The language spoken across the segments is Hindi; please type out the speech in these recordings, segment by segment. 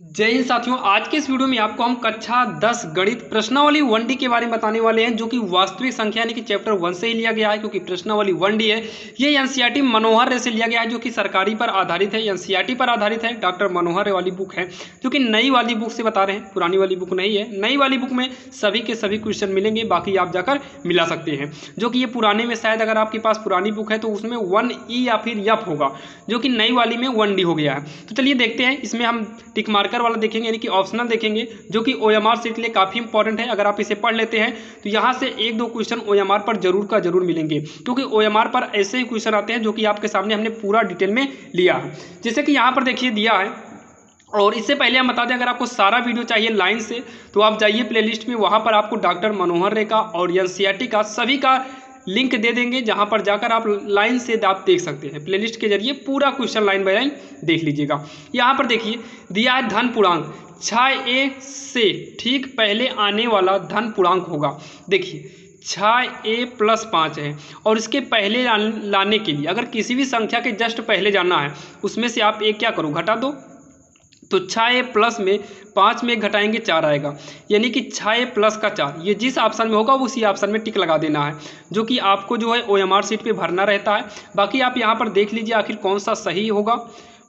जय हिंद साथियों। आज के इस वीडियो में आपको हम कक्षा 10 गणित प्रश्नावली 1D के बारे में बताने वाले हैं, जो कि वास्तविक संख्या यानी कि चैप्टर 1 से ही लिया गया है। क्योंकि प्रश्नावली 1D है, ये एनसीईआरटी मनोहर रे से लिया गया है, जो कि सरकारी पर आधारित है, एनसीईआरटी पर आधारित है। डॉक्टर मनोहर रे वाली बुक है, जो कि नई वाली बुक से बता रहे हैं, पुरानी वाली बुक नहीं है। नई वाली बुक में सभी के सभी क्वेश्चन मिलेंगे, बाकी आप जाकर मिला सकते हैं। जो कि ये पुराने में शायद अगर आपके पास पुरानी बुक है तो उसमें 1E या फिर F होगा, जो कि नई वाली में 1D हो गया है। तो चलिए देखते हैं। इसमें हम टिक मार्कर वाला देखेंगे, यानी कि ऑप्शनल देखेंगे, जो कि ओएमआर सीट के लिए काफ़ी इंपॉर्टेंट है। अगर आप इसे पढ़ लेते हैं तो यहाँ से एक दो क्वेश्चन ओएमआर पर जरूर का जरूर मिलेंगे, क्योंकि ओएमआर पर ऐसे ही क्वेश्चन आते हैं जो कि आपके सामने हमने पूरा डिटेल में लिया है। जैसे कि यहाँ पर देखिए दिया है। और इससे पहले हम बता दें, अगर आपको सारा वीडियो चाहिए लाइन से तो आप जाइए प्लेलिस्ट में, वहाँ पर आपको डॉक्टर मनोहर रे का और एनसीईआरटी का सभी का लिंक दे देंगे, जहां पर जाकर आप लाइन से आप देख सकते हैं। प्लेलिस्ट के जरिए पूरा क्वेश्चन लाइन बाय लाइन देख लीजिएगा। यहाँ पर देखिए दिया है धन पूर्णांक 6a से ठीक पहले आने वाला धन पूर्णांक होगा। देखिए 6a + 5 है, और इसके पहले लाने के लिए अगर किसी भी संख्या के जस्ट पहले जाना है, उसमें से आप एक क्या करो, घटा दो। तो 6a प्लस में 5 में घटाएंगे 4 आएगा, यानी कि 6a + का 4। ये जिस ऑप्शन में होगा उसी ऑप्शन में टिक लगा देना है, जो कि आपको जो है ओएमआर सीट पे भरना रहता है। बाकी आप यहाँ पर देख लीजिए आखिर कौन सा सही होगा।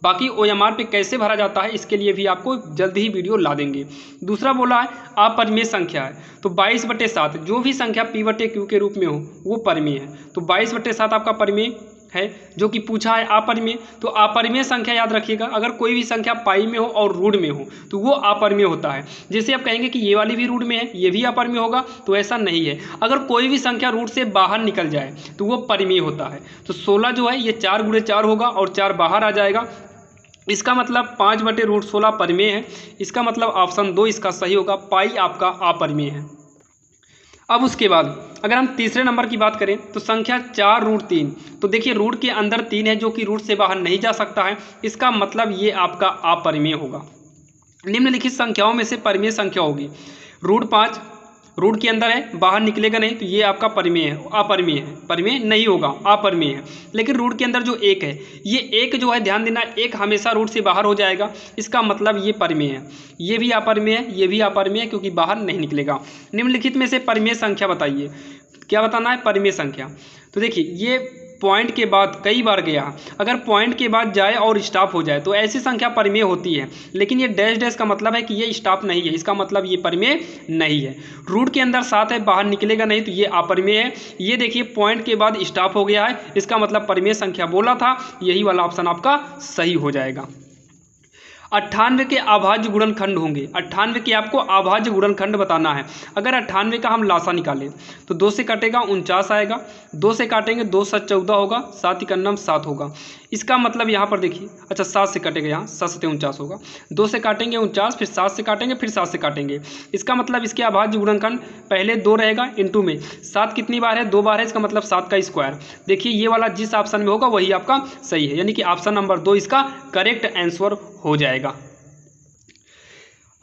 बाकी ओएमआर पे कैसे भरा जाता है इसके लिए भी आपको जल्द ही वीडियो ला देंगे। दूसरा बोला है अपरिमेय संख्या है, तो 22/7 जो भी संख्या p/q के रूप में हो वो परिमेय है। तो 22/7 आपका परिमेय है, जो कि पूछा है अपरिमेय। तो अपरिमेय संख्या याद रखिएगा, अगर कोई भी संख्या पाई में हो और रूट में हो तो वो अपरिमेय होता है। जैसे आप कहेंगे कि ये वाली भी रूट में है, ये भी अपरिमेय होगा, तो ऐसा नहीं है। अगर कोई भी संख्या रूट से बाहर निकल जाए तो वो परिमेय होता है। तो 16 जो है ये 4 × 4 होगा और 4 बाहर आ जाएगा। इसका मतलब 5/√16 परिमेय है। इसका मतलब ऑप्शन 2 इसका सही होगा, पाई आपका अपरिमेय है। अब उसके बाद अगर हम तीसरे नंबर की बात करें तो संख्या 4√3, तो देखिए रूट के अंदर 3 है, जो कि रूट से बाहर नहीं जा सकता है। इसका मतलब ये आपका अपरिमेय होगा। निम्नलिखित संख्याओं में से परिमेय संख्या होगी। √5 रूट के अंदर है, बाहर निकलेगा नहीं, तो ये आपका परिमेय है, अपरिमेय है। परिमेय नहीं होगा, अपरिमेय है। लेकिन रूट के अंदर जो 1 है, ये 1 जो है ध्यान देना, 1 हमेशा रूट से बाहर हो जाएगा। इसका मतलब ये परिमेय है। ये भी अपरिमेय है, ये भी अपरिमेय है, क्योंकि बाहर नहीं निकलेगा। निम्नलिखित में से परिमेय संख्या बताइए। क्या बताना है? परिमेय संख्या। तो देखिए ये पॉइंट के बाद कई बार गया, अगर पॉइंट के बाद जाए और स्टॉप हो जाए तो ऐसी संख्या परिमेय होती है। लेकिन ये डैश डैश का मतलब है कि ये स्टॉप नहीं है, इसका मतलब ये परिमेय नहीं है। रूट के अंदर 7 है, बाहर निकलेगा नहीं, तो ये अपरिमेय है। ये देखिए पॉइंट के बाद स्टॉप हो गया है, इसका मतलब परिमेय संख्या बोला था। यही वाला ऑप्शन आपका सही हो जाएगा। 98 के अभाज्य गुणनखंड होंगे। 98 के आपको अभाज्य गुणनखंड बताना है। अगर 98 का हम लासा निकालें तो 2 से काटेगा 49 आएगा, 2 से काटेंगे 2 × 7 14 होगा, 7 × 9 7 होगा। इसका मतलब यहाँ पर देखिए, अच्छा 7 से कटेगा, यहाँ 7 × 7 = 49 होगा। 2 से काटेंगे 49, फिर 7 से काटेंगे, फिर 7 से काटेंगे। इसका मतलब इसके अभाज्य गुणनखंड पहले 2 रहेगा, इंटू में 7 कितनी बार है? 2 बार है, इसका मतलब 7 का स्क्वायर। देखिए ये वाला जिस ऑप्शन में होगा वही आपका सही है, यानी कि ऑप्शन नंबर 2 इसका करेक्ट आंसर हो जाएगा।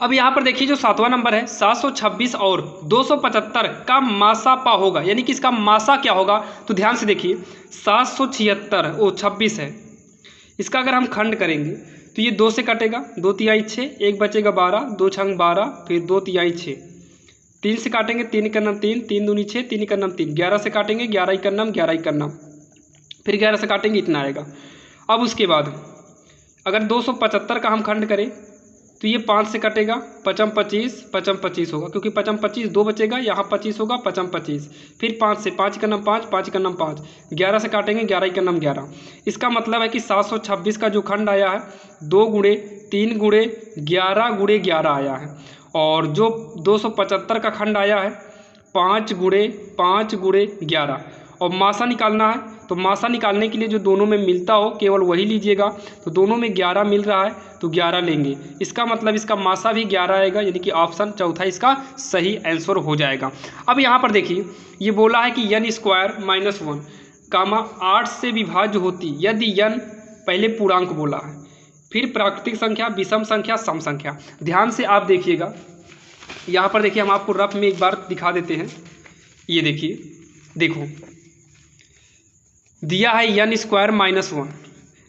अब यहाँ पर देखिए जो 7वां नंबर है, 726 और 275 का मासापा होगा, यानी कि इसका मासा क्या होगा? तो ध्यान से देखिए 26 है, इसका अगर हम खंड करेंगे तो ये 2 से कटेगा, 2 तिहाई 6, 1 बचेगा 12, 2 छंग 12, फिर 2 तिहाई 6, 3 से काटेंगे 3 × 9 3, 3 दूनी 6, 3 × 9 3, 11 से काटेंगे 11 × 9 11 × 9, फिर 11 से काटेंगे, इतना आएगा। अब उसके बाद अगर 275 का हम खंड करें तो ये 5 से कटेगा, 5 25, 5 25 होगा, क्योंकि 5 25 2 बचेगा, यहाँ 25 होगा, 5 25, फिर 5 से 5 × 9 5, 5 × 9 5, 11 से काटेंगे 11 × 9 11। इसका मतलब है कि 726 का जो खंड आया है 2 × 3 × 11 × 11 आया है, और जो 275 का खंड आया है 5 × 5 × 11। और मासा निकालना है, तो मासा निकालने के लिए जो दोनों में मिलता हो केवल वही लीजिएगा। तो दोनों में 11 मिल रहा है तो 11 लेंगे, इसका मतलब इसका मासा भी 11 आएगा, यानी कि ऑप्शन चौथा इसका सही आंसर हो जाएगा। अब यहाँ पर देखिए ये बोला है कि n² - 1 कामा 8 से विभाज्य होती यदि n पहले पूर्णांक बोला है, फिर प्राकृतिक संख्या, विषम संख्या, सम संख्या। ध्यान से आप देखिएगा, यहाँ पर देखिए हम आपको रफ में एक बार दिखा देते हैं। ये देखिए, देखो दिया है n² - 1,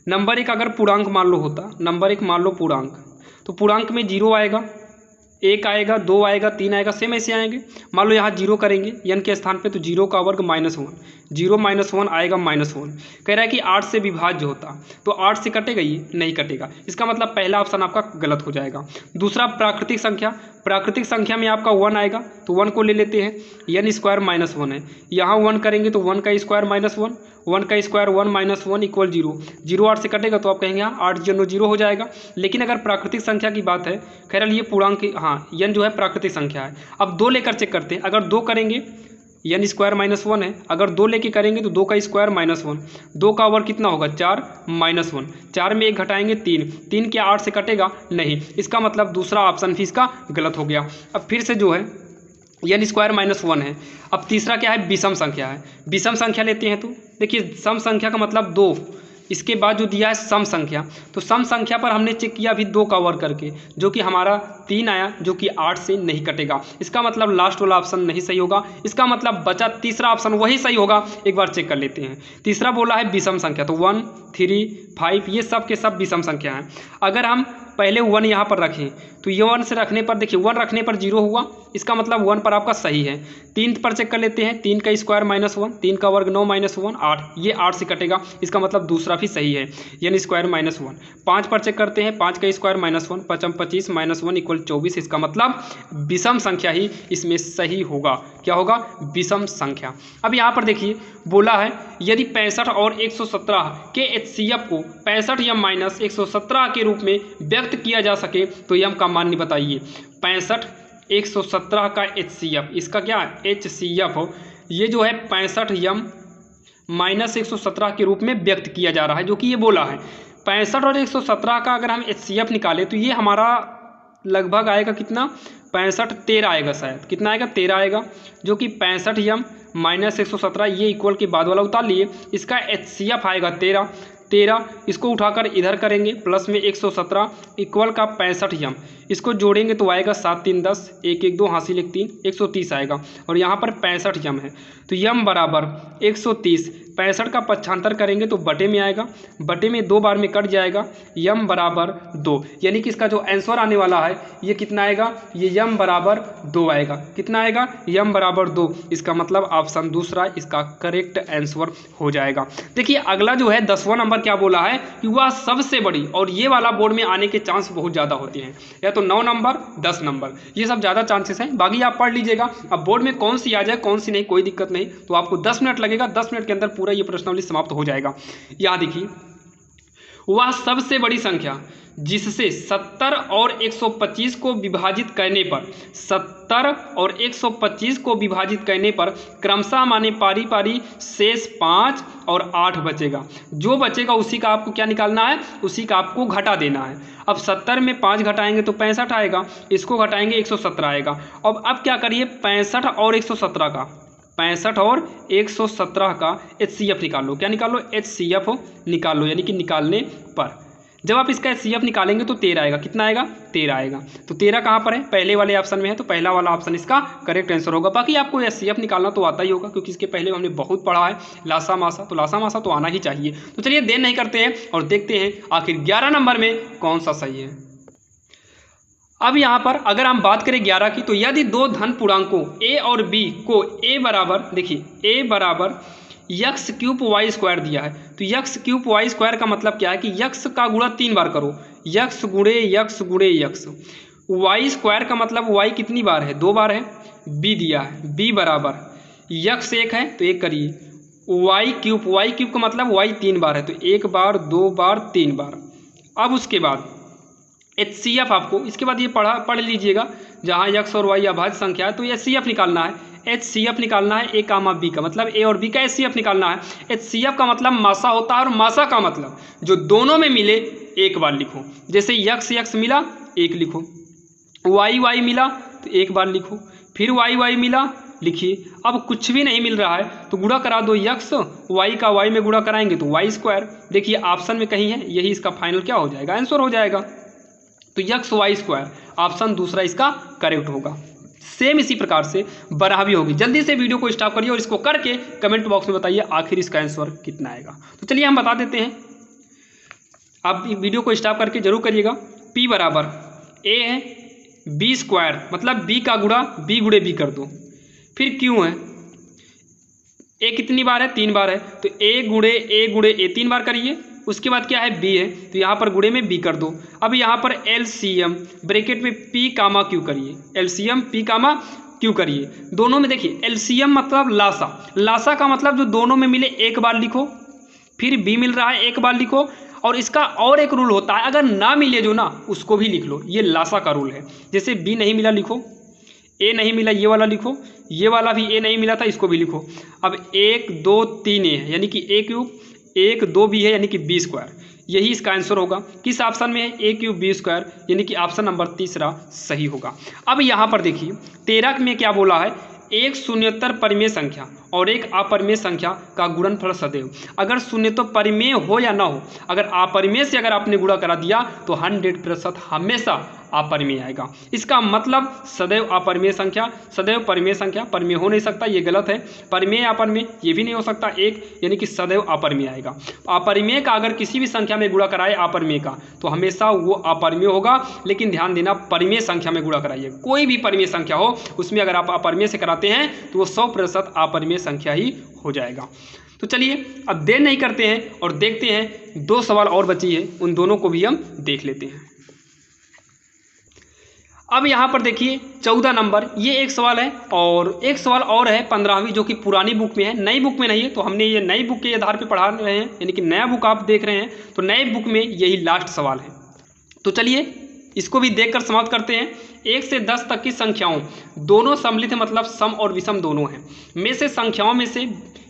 नंबर 1 अगर पूर्णांक मान लो होता, नंबर 1 मान लो पूर्णांक, तो पूर्णांक में 0 आएगा, 1 आएगा, 2 आएगा, 3 आएगा, सेम ऐसे आएंगे। मान लो यहाँ 0 करेंगे n के स्थान पे, तो 0 का वर्ग -1, 0 -1 आएगा -1। कह रहा है कि 8 से विभाज्य होता, तो 8 से कटेगा, ये नहीं कटेगा। इसका मतलब पहला ऑप्शन आपका गलत हो जाएगा। दूसरा प्राकृतिक संख्या, प्राकृतिक संख्या में आपका 1 आएगा, तो 1 को ले लेते हैं, n स्क्वायर -1 है, यहाँ 1 करेंगे तो 1 का स्क्वायर -1, 1 का स्क्वायर 1 - 1 इक्वल 0, 0 8 से कटेगा तो आप कहेंगे हाँ 8 0 0 हो जाएगा। लेकिन अगर प्राकृतिक संख्या की बात है, खैर ये पूर्णांक, हाँ n जो है प्राकृतिक संख्या है। अब 2 लेकर चेक करते हैं, अगर 2 करेंगे n स्क्वायर -1 है, अगर 2 लेके करेंगे तो 2 का स्क्वायर -1, 2 का वर्ग कितना होगा 4 -1, 4 में 1 घटाएंगे 3, 3 के 8 से कटेगा नहीं। इसका मतलब दूसरा ऑप्शन भी इसका गलत हो गया। अब फिर से जो है n स्क्वायर -1 है। अब तीसरा क्या है, विषम संख्या है। विषम संख्या लेते हैं तो देखिए सम संख्या का मतलब 2, इसके बाद जो दिया है सम संख्या, तो सम संख्या पर हमने चेक किया अभी 2 का वर्ग करके, जो कि हमारा 3 आया, जो कि 8 से नहीं कटेगा। इसका मतलब लास्ट वाला ऑप्शन नहीं सही होगा। इसका मतलब बचा तीसरा ऑप्शन, वही सही होगा। एक बार चेक कर लेते हैं। तीसरा बोला है विषम संख्या, तो 1 3 5 ये सब के सब विषम संख्या हैं। अगर हम पहले 1 यहाँ पर रखें तो ये 1 से रखने पर देखिए 1 रखने पर 0 हुआ, इसका मतलब 1 पर आपका सही है। 3 पर चेक कर लेते हैं, 3 का स्क्वायर -1, 3 का वर्ग 9 -1 8, ये 8 से कटेगा, इसका मतलब दूसरा भी सही है, n स्क्वायर -1। 5 पर चेक करते हैं, 5 का स्क्वायर -1, 5 25 -1 इक्वल 24, इसका मतलब विषम संख्या ही इसमें सही होगा। क्या होगा, विषम संख्या। अब यहाँ पर देखिए बोला है यदि 65 और 117 के HCF को 65 m - 117 के रूप में व्यक्त किया जा सके तो m का मान बताइए। 65 117 का HCF, इसका क्या HCF हो, ये जो है 65 m - 117 के रूप में व्यक्त किया जा रहा है, जो कि ये बोला है। 65 और 117 का अगर हम HCF निकालें तो ये हमारा लगभग आएगा कितना, 65 13 आएगा शायद, कितना आएगा 13 आएगा, जो कि 65 m - 117 ये इक्वल के बाद वाला उतार लिए, इसका HCF आएगा 13, इसको उठाकर इधर करेंगे प्लस में 117 इक्वल का 65 m, इसको जोड़ेंगे तो आएगा 7 3 10, 1 1 2 हासिल 1 3, 130 आएगा। और यहाँ पर 65 m है, तो m बराबर 130, 65 का पक्षांतर करेंगे तो बटे में आएगा, बटे में 2 बार में कट जाएगा, m बराबर 2, यानी कि इसका जो आंसर आने वाला है ये कितना आएगा, ये m बराबर 2 आएगा। कितना आएगा, m बराबर 2। इसका मतलब ऑप्शन दूसरा इसका करेक्ट आंसर हो जाएगा। देखिए अगला जो है 10वां नंबर क्या बोला है कि वह सबसे बड़ी, और ये वाला बोर्ड में आने के चांस बहुत ज़्यादा होते हैं, या तो 9 नंबर 10 नंबर, ये सब ज़्यादा चांसेस हैं। बाकी आप पढ़ लीजिएगा, अब बोर्ड में कौन सी आ जाए कौन सी नहीं कोई दिक्कत नहीं, तो आपको 10 मिनट लगेगा, 10 मिनट के अंदर पूरा ये प्रश्नावली समाप्त हो जाएगा। यहाँ देखिए वह सबसे बड़ी संख्या जिससे 70 और 125 को विभाजित करने पर 70 और 125 को विभाजित करने पर क्रमशः माने पारी पारी शेष 5 और 8 बचेगा। जो बचेगा उसी का आपको क्या निकालना है, उसी का आपको घटा देना है। अब 70 में 5 घटाएंगे तो 65 आएगा, इसको घटाएंगे 117 आएगा। अब क्या करिए 65 और 117 का, 65 और 117 का HCF निकाल लो। क्या निकाल लो, HCF निकाल लो, यानी कि निकालने पर जब आप इसका HCF निकालेंगे तो 13 आएगा। कितना आएगा, 13 आएगा। तो 13 कहाँ पर है, पहले वाले ऑप्शन में है, तो पहला वाला ऑप्शन इसका करेक्ट आंसर होगा। बाकी आपको HCF निकालना तो आता ही होगा, क्योंकि इसके पहले हमने बहुत पढ़ा है लासा मासा, तो लासा मासा तो आना ही चाहिए। तो चलिए देर नहीं करते हैं और देखते हैं आखिर 11 नंबर में कौन सा सही है। अब यहाँ पर अगर हम बात करें 11 की, तो यदि दो धन पूर्णांकों a और b को a बराबर, देखिए a बराबर यक्स क्यूब वाई स्क्वायर दिया है, तो यक्स क्यूब वाई स्क्वायर का मतलब क्या है कि यक्स का गुणा 3 बार करो, यक्स गुणे यक्स गुणे यक्स। वाई स्क्वायर का मतलब वाई कितनी बार है, 2 बार है। b दिया है, b बराबर यक्स 1 है तो 1 करिए, वाई क्यूब का मतलब वाई 3 बार है, तो 1 बार 2 बार 3 बार। अब उसके बाद HCF आपको इसके बाद ये पढ़ लीजिएगा, जहाँ यक्स और वाई अभाज्य संख्या है तो HCF निकालना है। HCF निकालना है a कामा b का, मतलब a और b का HCF निकालना है। HCF का मतलब मासा होता है, और मासा का मतलब जो दोनों में मिले एक बार लिखो। जैसे यक्स यक्स मिला 1 लिखो, वाई वाई मिला तो 1 बार लिखो, फिर वाई वाई मिला लिखिए। अब कुछ भी नहीं मिल रहा है तो गुणा करा दो, यक्स वाई का वाई में गुणा कराएंगे तो वाई स्क्वायर। देखिए ऑप्शन में कहीं है, यही इसका फाइनल क्या हो जाएगा, आंसर हो जाएगा। तो यक्स वाई स्क्वायर ऑप्शन दूसरा इसका करेक्ट होगा। सेम इसी प्रकार से बराबरी होगी। जल्दी से वीडियो को स्टॉप करिए और इसको करके कमेंट बॉक्स में बताइए आखिर इसका आंसर कितना आएगा। तो चलिए हम बता देते हैं, आप वीडियो को स्टॉप करके जरूर करिएगा। p बराबर ए है, बी स्क्वायर मतलब बी का गुणा बी गुणे बी कर दो। फिर क्यू है, ए कितनी बार है, 3 बार है, तो ए गुणे ए 3 बार करिए। उसके बाद क्या है, बी है, तो यहाँ पर गुणे में बी कर दो। अब यहाँ पर एलसीएम ब्रैकेट में पी कामा क्यू करिए, एलसीएम पी कामा क्यू करिए। दोनों में देखिए एलसीएम मतलब लासा, लासा का मतलब जो दोनों में मिले एक बार लिखो, फिर बी मिल रहा है एक बार लिखो, और इसका और एक रूल होता है, अगर ना मिले जो ना उसको भी लिख लो, ये लासा का रूल है। जैसे बी नहीं मिला लिखो, ए नहीं मिला ये वाला लिखो, ये वाला भी ए नहीं मिला था इसको भी लिखो। अब 1 2 3 ए है यानी कि ए क्यूब, 1 2 बी है यानी कि बी स्क्वायर, यही इसका आंसर होगा। किस ऑप्शन में है, ए क्यूब बी स्क्वायर, यानी कि ऑप्शन नंबर 3 सही होगा। अब यहाँ पर देखिए 13 में क्या बोला है, एक शून्यतर परिमेय संख्या और एक अपरिमेय संख्या का गुणनफल सदैव, अगर शून्यतर परिमेय हो या ना हो, अगर अपरिमेय से अगर आपने गुणा करा दिया तो 100% हमेशा अपरिमेय आएगा। इसका मतलब सदैव अपरिमेय संख्या, सदैव परिमेय संख्या, परिमेय हो नहीं सकता, ये गलत है। परिमेय अपरिमेय ये भी नहीं हो सकता एक, यानी कि सदैव अपरिमेय आएगा। अपरिमेय का अगर किसी भी संख्या में गुणा कराए अपरिमेय का तो हमेशा वो अपरिमेय होगा, लेकिन ध्यान देना परिमेय संख्या में गुणा कराइए। कोई भी परिमेय संख्या हो उसमें अगर आप अपरिमेय से कराते हैं तो वो 100% अपरिमेय संख्या ही हो जाएगा। तो चलिए अब देर नहीं करते हैं और देखते हैं 2 सवाल और बची है, उन दोनों को भी हम देख लेते हैं। अब यहाँ पर देखिए 14 नंबर, ये एक सवाल है और एक सवाल और है 15वीं, जो कि पुरानी बुक में है, नई बुक में नहीं है। तो हमने ये नई बुक के आधार पे पढ़ा रहे हैं, यानी कि नया बुक आप देख रहे हैं, तो नए बुक में यही लास्ट सवाल है। तो चलिए इसको भी देखकर समाप्त करते हैं। 1 से 10 तक की संख्याओं दोनों सम्मिलित है, मतलब सम और विषम दोनों हैं, में से संख्याओं में से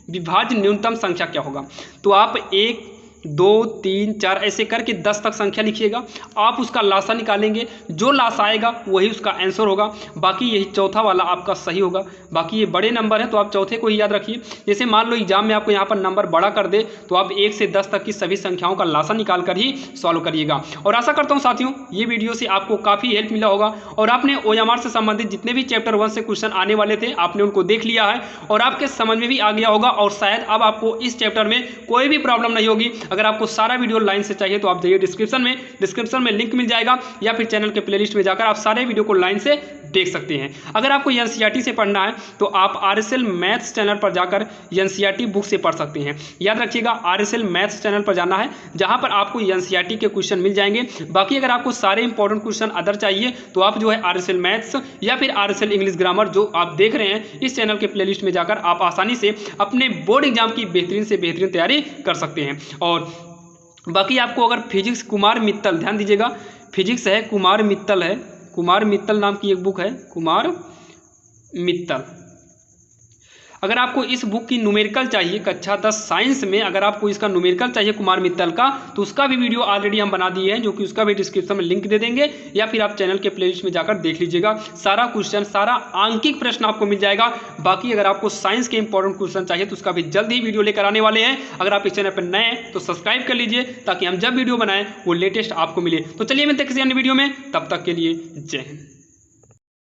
विभाज्य न्यूनतम संख्या क्या होगा। तो आप 1 2 3 4 ऐसे करके 10 तक संख्या लिखिएगा, आप उसका लासा निकालेंगे, जो लासा आएगा वही उसका आंसर होगा। बाकी यही चौथा वाला आपका सही होगा। बाकी ये बड़े नंबर है तो आप चौथे को ही याद रखिए। जैसे मान लो एग्जाम में आपको यहाँ पर नंबर बड़ा कर दे तो आप 1 से 10 तक की सभी संख्याओं का लासा निकाल कर ही सॉल्व करिएगा। और आशा करता हूँ साथियों ये वीडियो से आपको काफ़ी हेल्प मिला होगा और आपने OMR से संबंधित जितने भी चैप्टर 1 से क्वेश्चन आने वाले थे आपने उनको देख लिया है और आपके समझ में भी आ गया होगा, और शायद अब आपको इस चैप्टर में कोई भी प्रॉब्लम नहीं होगी। अगर आपको सारा वीडियो लाइन से चाहिए तो आप जाइए डिस्क्रिप्शन में लिंक मिल जाएगा, या फिर चैनल के प्लेलिस्ट में जाकर आप सारे वीडियो को लाइन से देख सकते हैं। अगर आपको NCERT से पढ़ना है तो आप RSL मैथ्स चैनल पर जाकर NCERT बुक से पढ़ सकते हैं। याद रखिएगा RSL मैथ्स चैनल पर जाना है, जहां पर आपको NCERT के क्वेश्चन मिल जाएंगे। बाकी अगर आपको सारे इंपॉर्टेंट क्वेश्चन अदर चाहिए तो आप जो है RSL मैथ्स या फिर RSL इंग्लिश ग्रामर जो आप देख रहे हैं इस चैनल के प्लेलिस्ट में जाकर आप आसानी से अपने बोर्ड एग्जाम की बेहतरीन से बेहतरीन तैयारी कर सकते हैं। और बाकी आपको अगर फिजिक्स कुमार मित्तल, ध्यान दीजिएगा फिजिक्स है कुमार मित्तल है, कुमार मित्तल नाम की एक बुक है, कुमार मित्तल। अगर आपको इस बुक की न्यूमेरिकल चाहिए कक्षा 10 साइंस में, अगर आपको इसका न्यूमेरिकल चाहिए कुमार मित्तल का, तो उसका भी वीडियो ऑलरेडी हम बना दिए हैं, जो कि उसका भी डिस्क्रिप्शन में लिंक दे देंगे, या फिर आप चैनल के प्लेलिस्ट में जाकर देख लीजिएगा। सारा क्वेश्चन, सारा आंकिक प्रश्न आपको मिल जाएगा। बाकी अगर आपको साइंस के इंपॉर्टेंट क्वेश्चन चाहिए तो उसका भी जल्द ही वीडियो लेकर आने वाले हैं। अगर आप इस चैनल पर नए हैं तो सब्सक्राइब कर लीजिए ताकि हम जब वीडियो बनाएं वो लेटेस्ट आपको मिले। तो चलिए मिलते हैं किसी अन्य वीडियो में, तब तक के लिए जय हिंद।